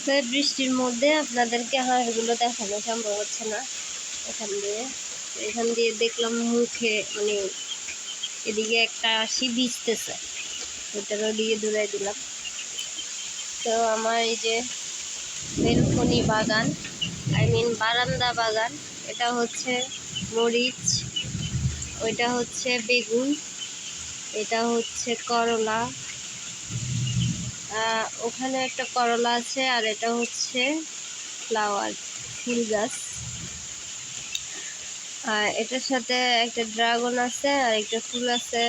তো বৃষ্টির মধ্যে আপনাদেরকে হাঁসগুলো দেখানো সম্ভব হচ্ছে না এখান দিয়ে দেখলাম মুখে মানে এদিকে একটা হাসি ভিজতেছে, ওটারও দিয়ে দূরাই দিলাম। তো আমার এই যে বেলকনি বাগান, বারান্দা বাগান, এটা হচ্ছে মরিচ, ওইটা হচ্ছে বেগুন, এটা হচ্ছে করলা, ওখানে একটা করলা আছে, আর এটা হচ্ছে ফ্লাওয়ার ফুল গাছ, আর এটার সাথে একটা ড্রাগন আছে আর একটা ফুল আছে,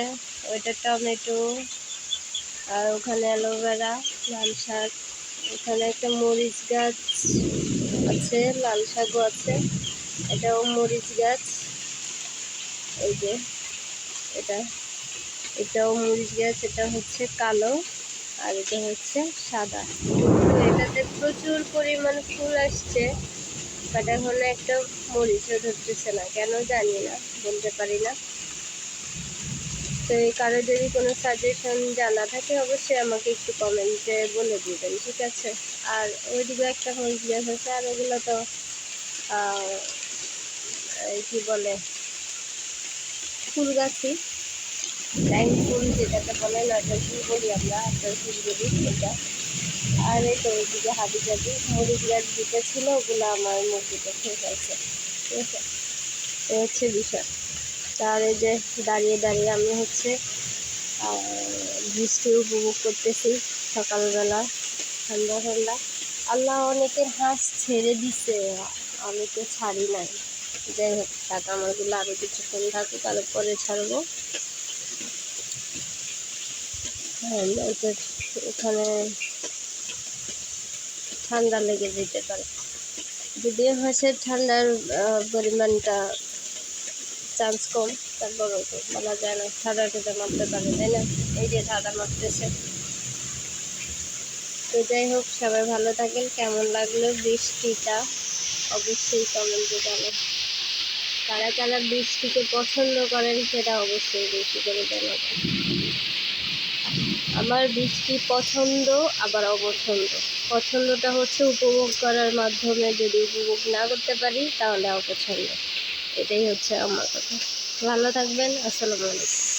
ওইটা টমেটো, আর ওখানে অ্যালোভেরা, লাল শাক, ওখানে একটা মরিচ গাছ আছে, লাল শাকও আছে, এটাও মরিচ গাছ, এই যে এটাও মরিচ গাছ, এটা হচ্ছে কালো আর এটা হচ্ছে সাদা। তো এটাতে প্রচুর পরিমাণ ফুল আসছে, বাট এখন একটা মরিচও ধরতেছে না, কেন জানি না, বলতে পারি না। তো এই কারো যদি কোনো সাজেশন জানা থাকে অবশ্যই আমাকে একটু কমেন্টে বলে দিবেন, ঠিক আছে। আর ওইদিকে একটা মরিচ গাছ আছে, আর ওগুলো তো কি বলে ফুল গাছই, টাইম ফুল যেটাকে বলে, নয়টা ফুল বলি আমরা, আপনার ফুল বলি এটা। আর এই তো ওইদিকে হাবি জাবি মরিচ গাছ দুটো ছিল, ওগুলো আমার মুরগিতে খেয়ে ফেলছে, ঠিক আছে। এই হচ্ছে বিষয়। তার এই যে দাঁড়িয়ে দাঁড়িয়ে আমি হচ্ছে বৃষ্টি উপভোগ করতেছি সকালবেলা, ঠান্ডা ঠান্ডা। আল্লাহ অনেকের হাঁস ছেড়ে দিছে, আমি তো ছাড়ি নাই। যাই হোক, টাকা আমারগুলো আরও কিছুক্ষণ থাকুক, তারপরে ছাড়বো। হ্যাঁ, ওখানে ঠান্ডা লেগে যেতে পারে, যদিও হাঁসের ঠান্ডার পরিমাণটা চান্স কম, তারপরেও তো বলা যায় না, ঠান্ডা ঠান্ডা মারতে পারে, তাই না। এই যে ঠান্ডা মারতেছে। তো যাই হোক, সবাই ভালো থাকেন। কেমন লাগলো বৃষ্টিটা অবশ্যই কমেন্টে জানান। কারা কারা বৃষ্টিকে পছন্দ করেন সেটা অবশ্যই বেশি করে জানাবেন। আমার বৃষ্টি পছন্দ, আবার অপছন্দ। পছন্দটা হচ্ছে উপভোগ করার মাধ্যমে, যদি উপভোগ না করতে পারি তাহলে অপছন্দ। এটাই হচ্ছে আমার কথা। ভালো থাকবেন। আসসালামু আলাইকুম।